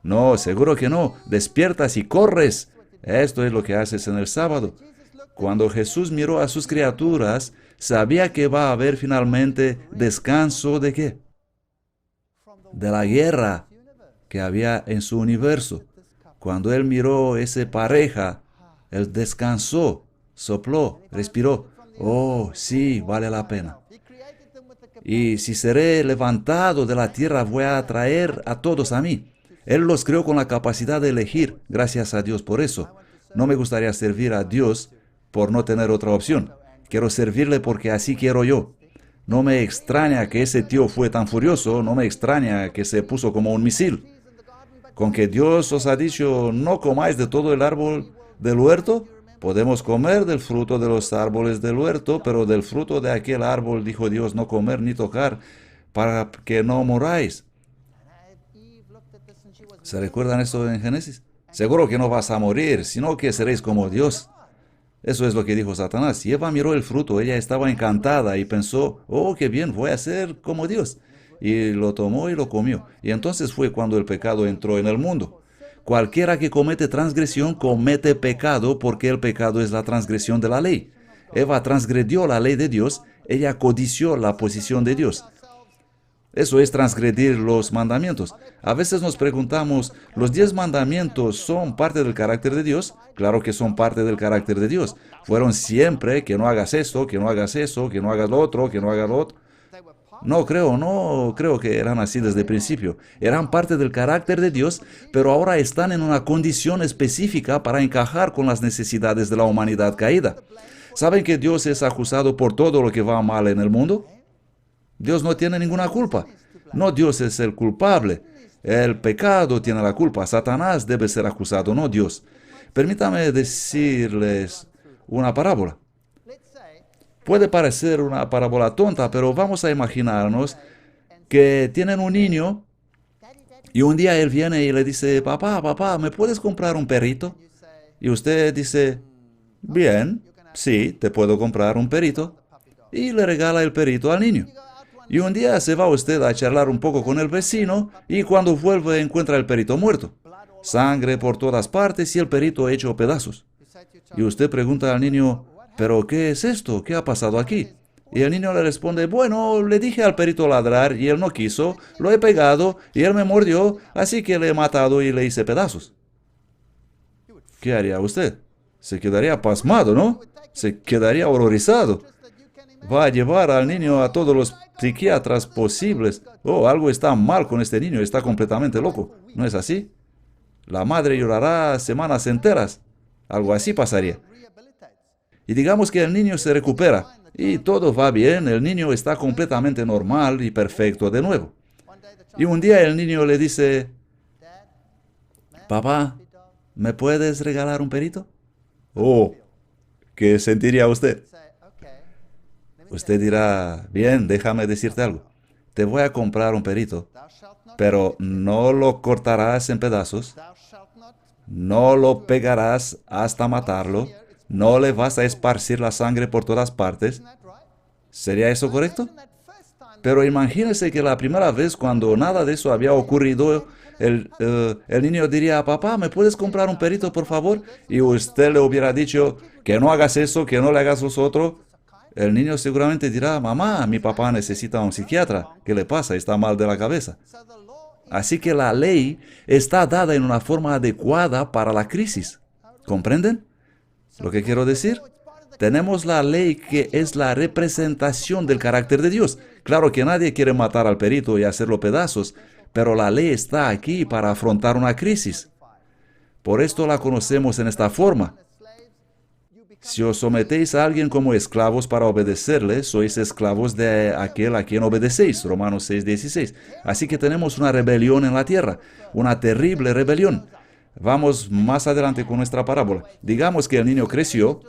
No, seguro que no. Despiertas y corres. Esto es lo que haces en el sábado. Cuando Jesús miró a sus criaturas, sabía que va a haber finalmente descanso ¿de qué? De la guerra que había en su universo. Cuando él miró esa pareja, él descansó, sopló, respiró. Oh, sí, vale la pena. Y si seré levantado de la tierra, voy a atraer a todos a mí. Él los creó con la capacidad de elegir. Gracias a Dios por eso. No me gustaría servir a Dios por no tener otra opción. Quiero servirle porque así quiero yo. No me extraña que ese tío fue tan furioso, no me extraña que se puso como un misil. Con que Dios os ha dicho, no comáis de todo el árbol del huerto, podemos comer del fruto de los árboles del huerto, pero del fruto de aquel árbol, dijo Dios, no comer ni tocar, para que no moráis. ¿Se recuerdan eso en Génesis? Seguro que no vas a morir, sino que seréis como Dios. Eso es lo que dijo Satanás. Y Eva miró el fruto, ella estaba encantada y pensó, oh, qué bien, voy a ser como Dios. Y lo tomó y lo comió. Y entonces fue cuando el pecado entró en el mundo. Cualquiera que comete transgresión comete pecado porque el pecado es la transgresión de la ley. Eva transgredió la ley de Dios, ella codició la posición de Dios. Eso es transgredir los mandamientos. A veces nos preguntamos, ¿los 10 mandamientos son parte del carácter de Dios? Claro que son parte del carácter de Dios. Fueron siempre que no hagas esto, que no hagas eso, que no hagas lo otro, que no hagas lo otro. No creo que eran así desde el principio. Eran parte del carácter de Dios, pero ahora están en una condición específica para encajar con las necesidades de la humanidad caída. ¿Saben que Dios es acusado por todo lo que va mal en el mundo? Dios no tiene ninguna culpa. No, Dios es el culpable. El pecado tiene la culpa. Satanás debe ser acusado, no Dios. Permítame decirles una parábola. Puede parecer una parábola tonta, pero vamos a imaginarnos que tienen un niño y un día él viene y le dice, papá, ¿me puedes comprar un perrito? Y usted dice, bien, sí, te puedo comprar un perrito. Y le regala el perrito al niño. Y un día se va usted a charlar un poco con el vecino y cuando vuelve encuentra el perrito muerto. Sangre por todas partes y el perrito hecho pedazos. Y usted pregunta al niño, ¿pero qué es esto? ¿Qué ha pasado aquí? Y el niño le responde, bueno, le dije al perrito ladrar y él no quiso, lo he pegado y él me mordió, así que le he matado y le hice pedazos. ¿Qué haría usted? Se quedaría pasmado, ¿no? Se quedaría horrorizado. Va a llevar al niño a todos los psiquiatras posibles. Oh, algo está mal con este niño, está completamente loco. ¿No es así? La madre llorará semanas enteras. Algo así pasaría. Y digamos que el niño se recupera y todo va bien, el niño está completamente normal y perfecto de nuevo. Y un día el niño le dice, papá, ¿me puedes regalar un perrito? Oh, ¿qué sentiría usted? Usted dirá, bien, déjame decirte algo. Te voy a comprar un perrito, pero no lo cortarás en pedazos, no lo pegarás hasta matarlo, no le vas a esparcir la sangre por todas partes. ¿Sería eso correcto? Pero imagínese que la primera vez cuando nada de eso había ocurrido, el niño diría, papá, ¿me puedes comprar un perrito, por favor? Y usted le hubiera dicho, que no hagas eso, que no le hagas los otros. El niño seguramente dirá, mamá, mi papá necesita un psiquiatra. ¿Qué le pasa? Está mal de la cabeza. Así que la ley está dada en una forma adecuada para la crisis. ¿Comprenden lo que quiero decir? Tenemos la ley que es la representación del carácter de Dios. Claro que nadie quiere matar al perrito y hacerlo pedazos, pero la ley está aquí para afrontar una crisis. Por esto la conocemos en esta forma. Si os sometéis a alguien como esclavos para obedecerle, sois esclavos de aquel a quien obedecéis. Romanos 6:16. Así que tenemos una rebelión en la tierra, una terrible rebelión. Vamos más adelante con nuestra parábola. Digamos que el niño creció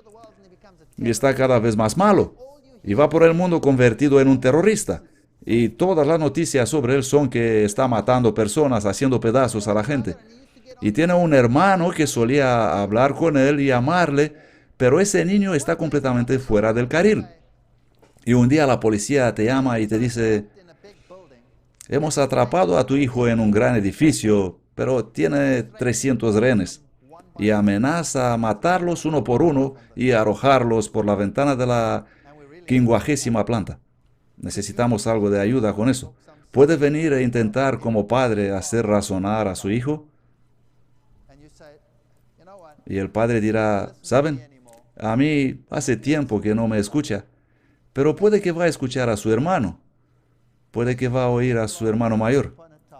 y está cada vez más malo, y va por el mundo convertido en un terrorista. Y todas las noticias sobre él son que está matando personas, haciendo pedazos a la gente. Y tiene un hermano que solía hablar con él y amarle, pero ese niño está completamente fuera del carril. Y un día la policía te llama y te dice, hemos atrapado a tu hijo en un gran edificio, pero tiene 300 rehenes. Y amenaza a matarlos uno por uno y arrojarlos por la ventana de la 50ª planta. Necesitamos algo de ayuda con eso. ¿Puede venir e intentar como padre hacer razonar a su hijo? Y el padre dirá, ¿saben? A mí hace tiempo que no me escucha, pero puede que va a escuchar a su hermano. Puede que va a oír a su hermano mayor.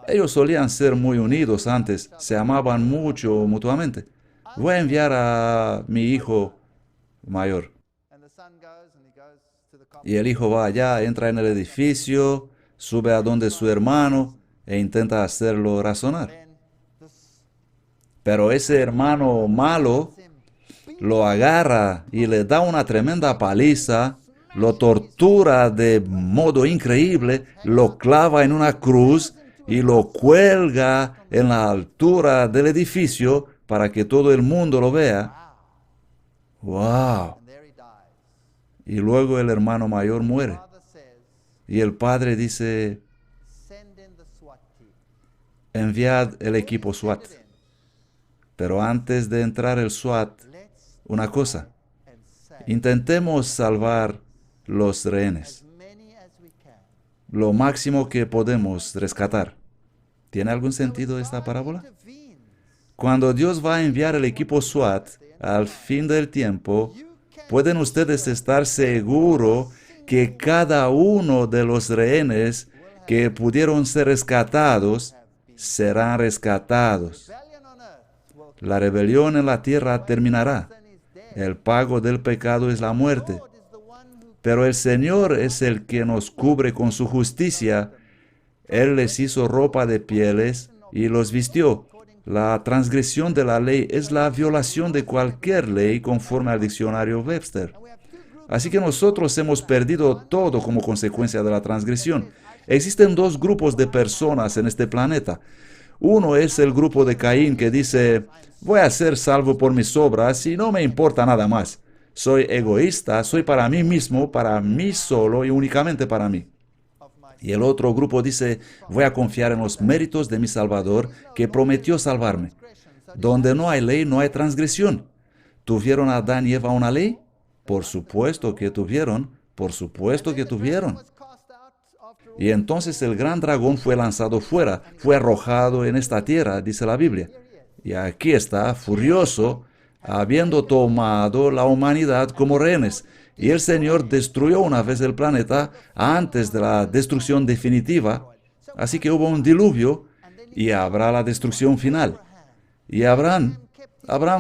Ellos solían ser muy unidos antes, se amaban mucho mutuamente. Voy a enviar a mi hijo mayor. Y el hijo va allá, entra en el edificio, sube a donde su hermano e intenta hacerlo razonar. Pero ese hermano malo lo agarra y le da una tremenda paliza, lo tortura de modo increíble, lo clava en una cruz y lo cuelga en la altura del edificio para que todo el mundo lo vea. ¡Wow! Y luego el hermano mayor muere. Y el padre dice, enviad el equipo SWAT. Pero antes de entrar el SWAT, una cosa, intentemos salvar los rehenes. Lo máximo que podemos rescatar. ¿Tiene algún sentido esta parábola? Cuando Dios va a enviar el equipo SWAT al fin del tiempo, pueden ustedes estar seguros que cada uno de los rehenes que pudieron ser rescatados serán rescatados. La rebelión en la tierra terminará. El pago del pecado es la muerte. Pero el Señor es el que nos cubre con su justicia. Él les hizo ropa de pieles y los vistió. La transgresión de la ley es la violación de cualquier ley conforme al diccionario Webster. Así que nosotros hemos perdido todo como consecuencia de la transgresión. Existen dos grupos de personas en este planeta. Uno es el grupo de Caín que dice, voy a ser salvo por mis obras y no me importa nada más. Soy egoísta, soy para mí mismo, para mí solo y únicamente para mí. Y el otro grupo dice, voy a confiar en los méritos de mi Salvador que prometió salvarme. Donde no hay ley, no hay transgresión. ¿Tuvieron Adán y Eva una ley? Por supuesto que tuvieron, por supuesto que tuvieron. Y entonces el gran dragón fue lanzado fuera, fue arrojado en esta tierra, dice la Biblia. Y aquí está, furioso, habiendo tomado la humanidad como rehenes. Y el Señor destruyó una vez el planeta antes de la destrucción definitiva. Así que hubo un diluvio y habrá la destrucción final. Y Abraham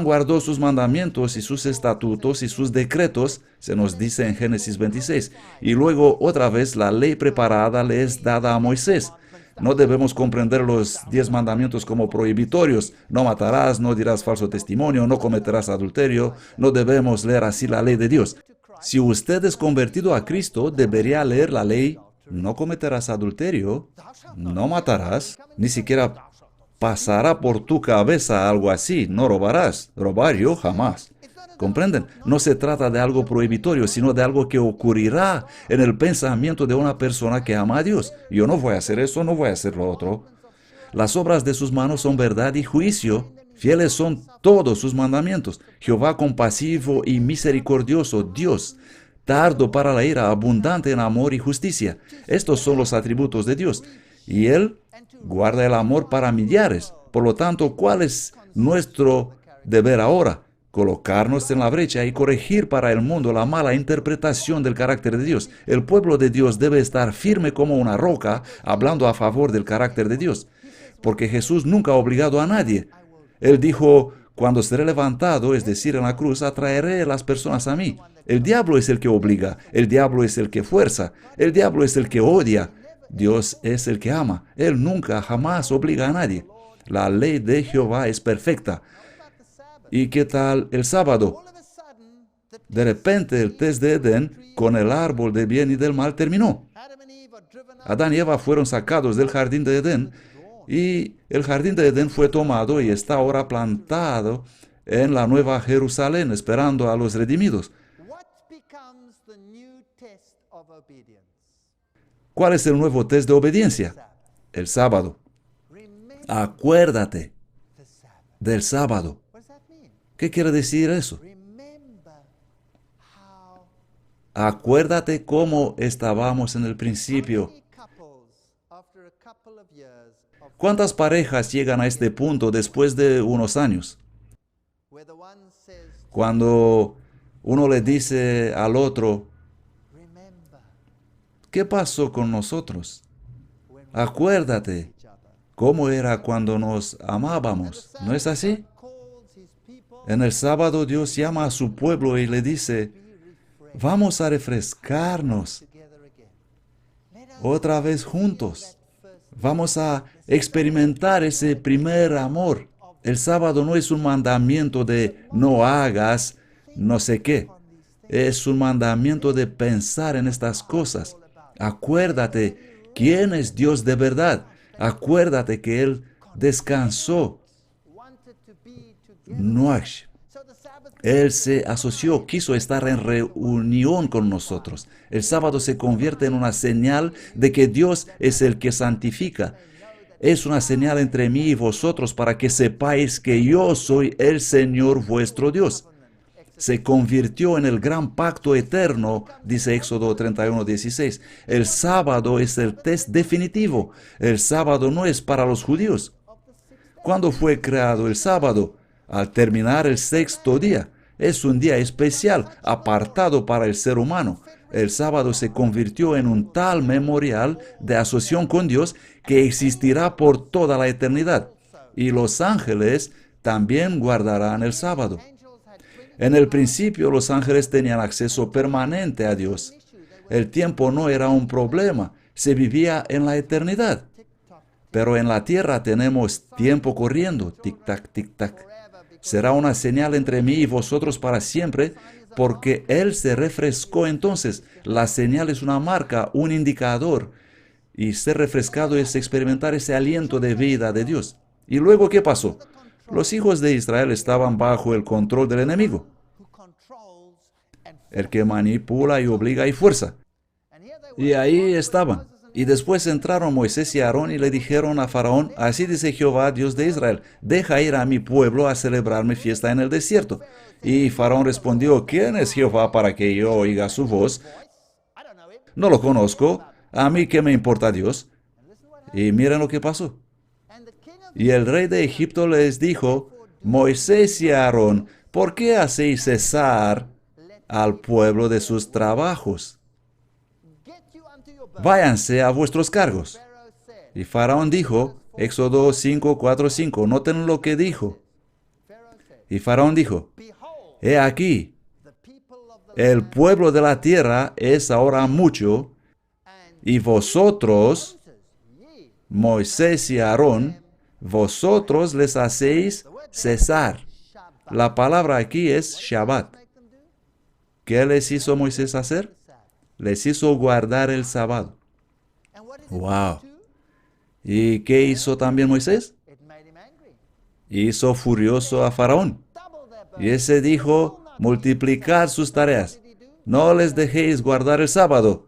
guardó sus mandamientos y sus estatutos y sus decretos, se nos dice en Génesis 26. Y luego otra vez la ley preparada le es dada a Moisés. No debemos comprender los 10 mandamientos como prohibitorios. No matarás, no dirás falso testimonio, no cometerás adulterio. No debemos leer así la ley de Dios. Si usted es convertido a Cristo, debería leer la ley. No cometerás adulterio, no matarás, ni siquiera pasará por tu cabeza algo así, no robarás. Robar yo jamás. ¿Comprenden? No se trata de algo prohibitorio, sino de algo que ocurrirá en el pensamiento de una persona que ama a Dios. Yo no voy a hacer eso, no voy a hacer lo otro. Las obras de sus manos son verdad y juicio. Fieles son todos sus mandamientos. Jehová compasivo y misericordioso, Dios, tardo para la ira, abundante en amor y justicia. Estos son los atributos de Dios. Y Él guarda el amor para millares. Por lo tanto, ¿cuál es nuestro deber ahora? Colocarnos en la brecha y corregir para el mundo la mala interpretación del carácter de Dios. El pueblo de Dios debe estar firme como una roca, hablando a favor del carácter de Dios. Porque Jesús nunca ha obligado a nadie. Él dijo, cuando seré levantado, es decir, en la cruz, atraeré a las personas a mí. El diablo es el que obliga, el diablo es el que fuerza, el diablo es el que odia. Dios es el que ama. Él nunca, jamás obliga a nadie. La ley de Jehová es perfecta. ¿Y qué tal el sábado? De repente el test de Edén con el árbol del bien y del mal terminó. Adán y Eva fueron sacados del jardín de Edén y el jardín de Edén fue tomado y está ahora plantado en la nueva Jerusalén, esperando a los redimidos. ¿Cuál es el nuevo test de obediencia? El sábado. Acuérdate del sábado. ¿Qué quiere decir eso? Acuérdate cómo estábamos en el principio. ¿Cuántas parejas llegan a este punto después de unos años? Cuando uno le dice al otro, ¿qué pasó con nosotros? Acuérdate cómo era cuando nos amábamos. ¿No es así? En el sábado Dios llama a su pueblo y le dice, vamos a refrescarnos otra vez juntos. Vamos a experimentar ese primer amor. El sábado no es un mandamiento de no hagas no sé qué. Es un mandamiento de pensar en estas cosas. Acuérdate quién es Dios de verdad. Acuérdate que Él descansó. Noach. Él se asoció, quiso estar en reunión con nosotros. El sábado se convierte en una señal de que Dios es el que santifica. Es una señal entre mí y vosotros para que sepáis que yo soy el Señor vuestro Dios. Se convirtió en el gran pacto eterno, dice Éxodo 31:16. El sábado es el test definitivo. El sábado no es para los judíos. ¿Cuándo fue creado el sábado? Al terminar el sexto día. Es un día especial, apartado para el ser humano. El sábado se convirtió en un tal memorial de asociación con Dios que existirá por toda la eternidad. Y los ángeles también guardarán el sábado. En el principio los ángeles tenían acceso permanente a Dios. El tiempo no era un problema, se vivía en la eternidad. Pero en la tierra tenemos tiempo corriendo, tic-tac, tic-tac. Será una señal entre mí y vosotros para siempre, porque Él se refrescó entonces. La señal es una marca, un indicador. Y ser refrescado es experimentar ese aliento de vida de Dios. ¿Y luego qué pasó? Los hijos de Israel estaban bajo el control del enemigo, el que manipula y obliga y fuerza. Y ahí estaban. Y después entraron Moisés y Aarón y le dijeron a Faraón, así dice Jehová, Dios de Israel, deja ir a mi pueblo a celebrar mi fiesta en el desierto. Y Faraón respondió, ¿quién es Jehová para que yo oiga su voz? No lo conozco, a mí qué me importa Dios. Y miren lo que pasó. Y el rey de Egipto les dijo, Moisés y Aarón, ¿por qué hacéis cesar al pueblo de sus trabajos? Váyanse a vuestros cargos. Y Faraón dijo, Éxodo 5:4-5, noten lo que dijo. Y Faraón dijo, he aquí, el pueblo de la tierra es ahora mucho, y vosotros, Moisés y Aarón, vosotros les hacéis cesar. La palabra aquí es Shabbat. ¿Qué les hizo Moisés hacer? Les hizo guardar el sábado. ¡Wow! ¿Y qué hizo también Moisés? Hizo furioso a Faraón. Y ese dijo, multiplicad sus tareas. No les dejéis guardar el sábado.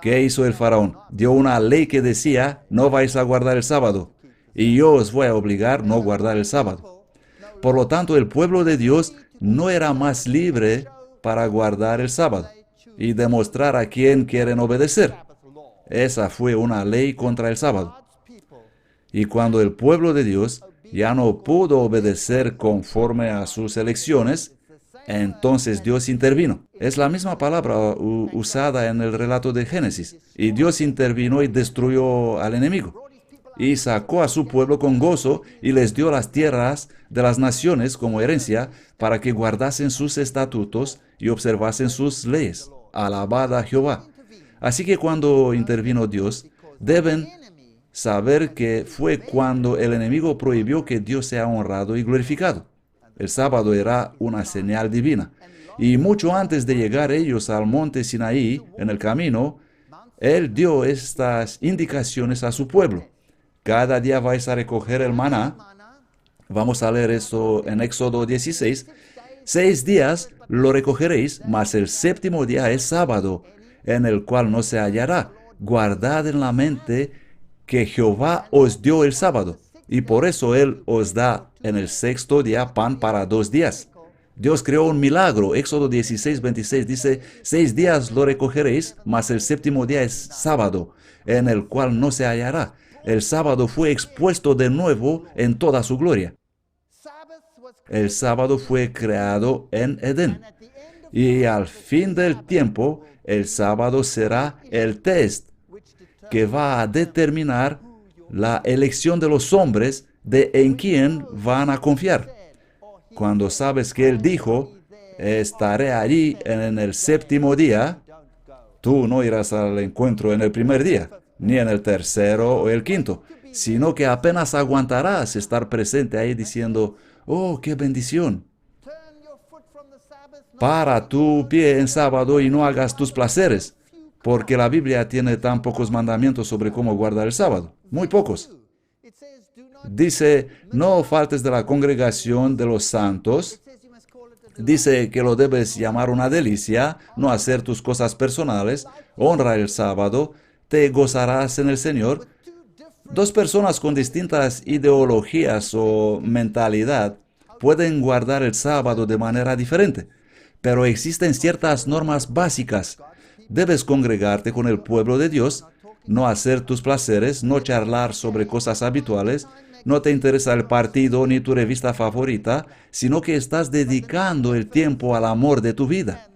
¿Qué hizo el Faraón? Dio una ley que decía, no vais a guardar el sábado. Y yo os voy a obligar a no guardar el sábado. Por lo tanto, el pueblo de Dios no era más libre para guardar el sábado y demostrar a quién quieren obedecer. Esa fue una ley contra el sábado. Y cuando el pueblo de Dios ya no pudo obedecer conforme a sus elecciones, entonces Dios intervino. Es la misma palabra usada en el relato de Génesis. Y Dios intervino y destruyó al enemigo. Y sacó a su pueblo con gozo y les dio las tierras de las naciones como herencia para que guardasen sus estatutos y observasen sus leyes. Alabad a Jehová. Así que cuando intervino Dios, deben saber que fue cuando el enemigo prohibió que Dios sea honrado y glorificado. El sábado era una señal divina. Y mucho antes de llegar ellos al monte Sinaí, en el camino, Él dio estas indicaciones a su pueblo. Cada día vais a recoger el maná Vamos a leer esto en Éxodo 16. 6 días lo recogeréis, mas el séptimo día es sábado, en el cual no se hallará. Guardad en la mente que Jehová os dio el sábado, y por eso Él os da en el sexto día pan para 2 días. Dios creó un milagro. Éxodo 16, 26 dice, 6 días lo recogeréis, mas el séptimo día es sábado, en el cual no se hallará. El sábado fue expuesto de nuevo en toda su gloria. El sábado fue creado en Edén. Y al fin del tiempo, el sábado será el test que va a determinar la elección de los hombres de en quién van a confiar. Cuando sabes que Él dijo, estaré allí en el séptimo día, tú no irás al encuentro en el primer día, ni en el tercero o el quinto, sino que apenas aguantarás estar presente ahí diciendo, oh, qué bendición. Para tu pie en sábado y no hagas tus placeres, porque la Biblia tiene tan pocos mandamientos sobre cómo guardar el sábado, muy pocos. Dice, no faltes de la congregación de los santos. Dice que lo debes llamar una delicia, no hacer tus cosas personales, honra el sábado, te gozarás en el Señor. Dos personas con distintas ideologías o mentalidad pueden guardar el sábado de manera diferente, pero existen ciertas normas básicas. Debes congregarte con el pueblo de Dios, no hacer tus placeres, no charlar sobre cosas habituales, no te interesa el partido ni tu revista favorita, sino que estás dedicando el tiempo al amor de tu vida.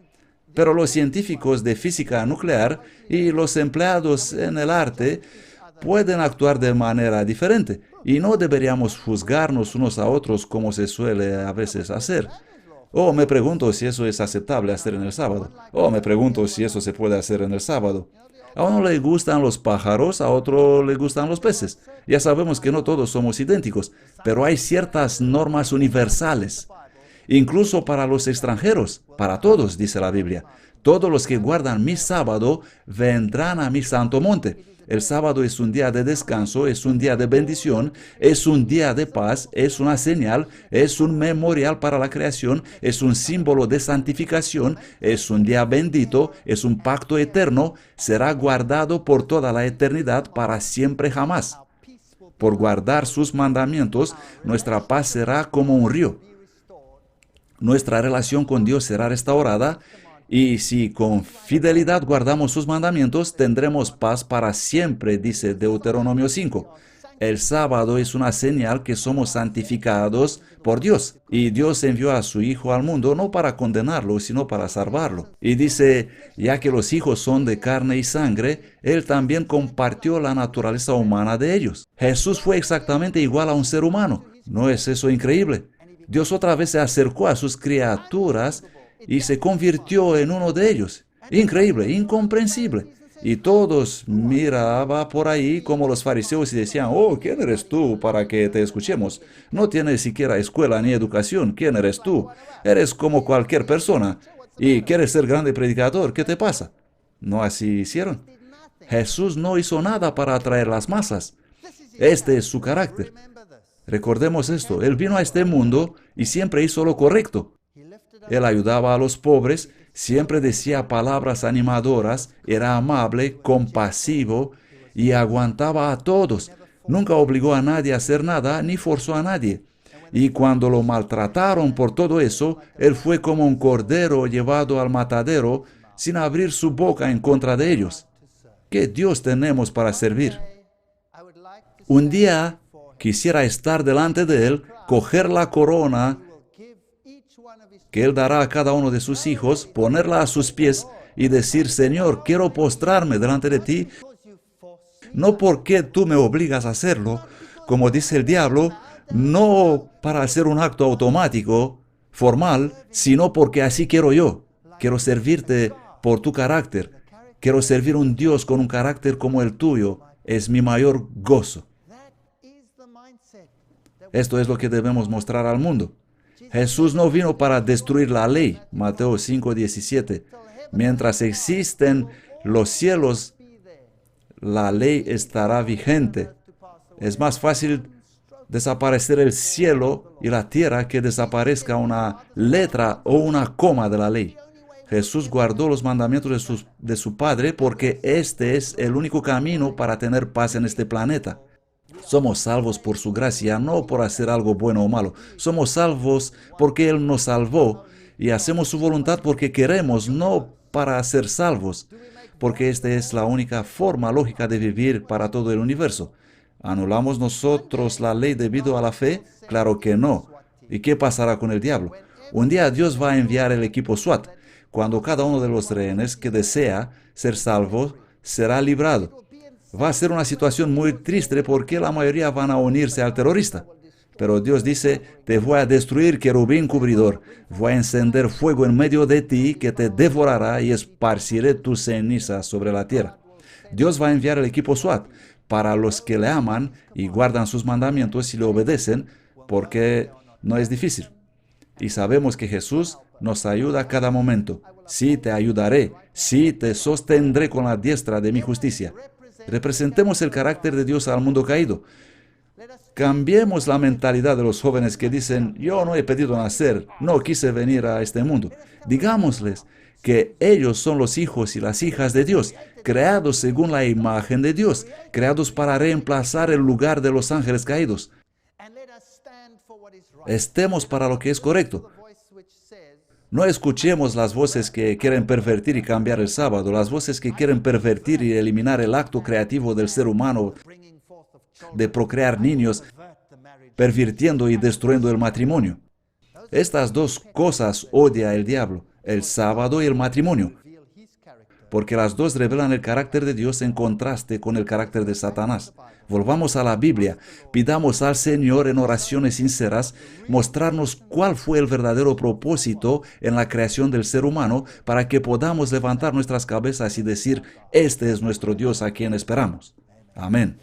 Pero los científicos de física nuclear y los empleados en el arte pueden actuar de manera diferente y no deberíamos juzgarnos unos a otros como se suele a veces hacer. Me pregunto si eso es aceptable hacer en el sábado. Me pregunto si eso se puede hacer en el sábado. A uno le gustan los pájaros, a otro le gustan los peces. Ya sabemos que no todos somos idénticos, pero hay ciertas normas universales. Incluso para los extranjeros, para todos, dice la Biblia. Todos los que guardan mi sábado vendrán a mi santo monte. El sábado es un día de descanso, es un día de bendición, es un día de paz, es una señal, es un memorial para la creación, es un símbolo de santificación, es un día bendito, es un pacto eterno, será guardado por toda la eternidad para siempre jamás. Por guardar sus mandamientos, nuestra paz será como un río. Nuestra relación con Dios será restaurada. Y si con fidelidad guardamos sus mandamientos, tendremos paz para siempre, dice Deuteronomio 5. El sábado es una señal que somos santificados por Dios. Y Dios envió a su Hijo al mundo no para condenarlo, sino para salvarlo. Y dice, ya que los hijos son de carne y sangre, Él también compartió la naturaleza humana de ellos. Jesús fue exactamente igual a un ser humano. ¿No es eso increíble? Dios otra vez se acercó a sus criaturas y se convirtió en uno de ellos. Increíble, incomprensible. Y todos miraban por ahí como los fariseos y decían, ¿quién eres tú para que te escuchemos? No tienes siquiera escuela ni educación. ¿Quién eres tú? Eres como cualquier persona. ¿Y quieres ser grande predicador? ¿Qué te pasa? No así hicieron. Jesús no hizo nada para atraer las masas. Este es su carácter. Recordemos esto. Él vino a este mundo y siempre hizo lo correcto. Él ayudaba a los pobres, siempre decía palabras animadoras, era amable, compasivo y aguantaba a todos. Nunca obligó a nadie a hacer nada ni forzó a nadie. Y cuando lo maltrataron por todo eso, él fue como un cordero llevado al matadero sin abrir su boca en contra de ellos. ¿Qué Dios tenemos para servir? Un día quisiera estar delante de Él, coger la corona que Él dará a cada uno de sus hijos, ponerla a sus pies y decir, Señor, quiero postrarme delante de ti, no porque tú me obligas a hacerlo, como dice el diablo, no para hacer un acto automático, formal, sino porque así quiero yo. Quiero servirte por tu carácter. Quiero servir a un Dios con un carácter como el tuyo. Es mi mayor gozo. Esto es lo que debemos mostrar al mundo. Jesús no vino para destruir la ley, Mateo 5:17. Mientras existen los cielos, la ley estará vigente. Es más fácil desaparecer el cielo y la tierra que desaparezca una letra o una coma de la ley. Jesús guardó los mandamientos de su Padre porque este es el único camino para tener paz en este planeta. Somos salvos por su gracia, no por hacer algo bueno o malo. Somos salvos porque Él nos salvó y hacemos su voluntad porque queremos, no para ser salvos, porque esta es la única forma lógica de vivir para todo el universo. ¿Anulamos nosotros la ley debido a la fe? Claro que no. ¿Y qué pasará con el diablo? Un día Dios va a enviar el equipo SWAT, cuando cada uno de los rehenes que desea ser salvo será librado. Va a ser una situación muy triste porque la mayoría van a unirse al terrorista. Pero Dios dice, te voy a destruir, querubín cubridor. Voy a encender fuego en medio de ti que te devorará y esparciré tus cenizas sobre la tierra. Dios va a enviar el equipo SWAT para los que le aman y guardan sus mandamientos y le obedecen, porque no es difícil. Y sabemos que Jesús nos ayuda a cada momento. Sí, te ayudaré. Sí, te sostendré con la diestra de mi justicia. Representemos el carácter de Dios al mundo caído. Cambiemos la mentalidad de los jóvenes que dicen, yo no he pedido nacer, no quise venir a este mundo. Digámosles que ellos son los hijos y las hijas de Dios, creados según la imagen de Dios, creados para reemplazar el lugar de los ángeles caídos. Estemos para lo que es correcto. No escuchemos las voces que quieren pervertir y cambiar el sábado, las voces que quieren pervertir y eliminar el acto creativo del ser humano de procrear niños, pervirtiendo y destruyendo el matrimonio. Estas dos cosas odia el diablo, el sábado y el matrimonio, porque las dos revelan el carácter de Dios en contraste con el carácter de Satanás. Volvamos a la Biblia, pidamos al Señor en oraciones sinceras mostrarnos cuál fue el verdadero propósito en la creación del ser humano para que podamos levantar nuestras cabezas y decir, este es nuestro Dios a quien esperamos. Amén.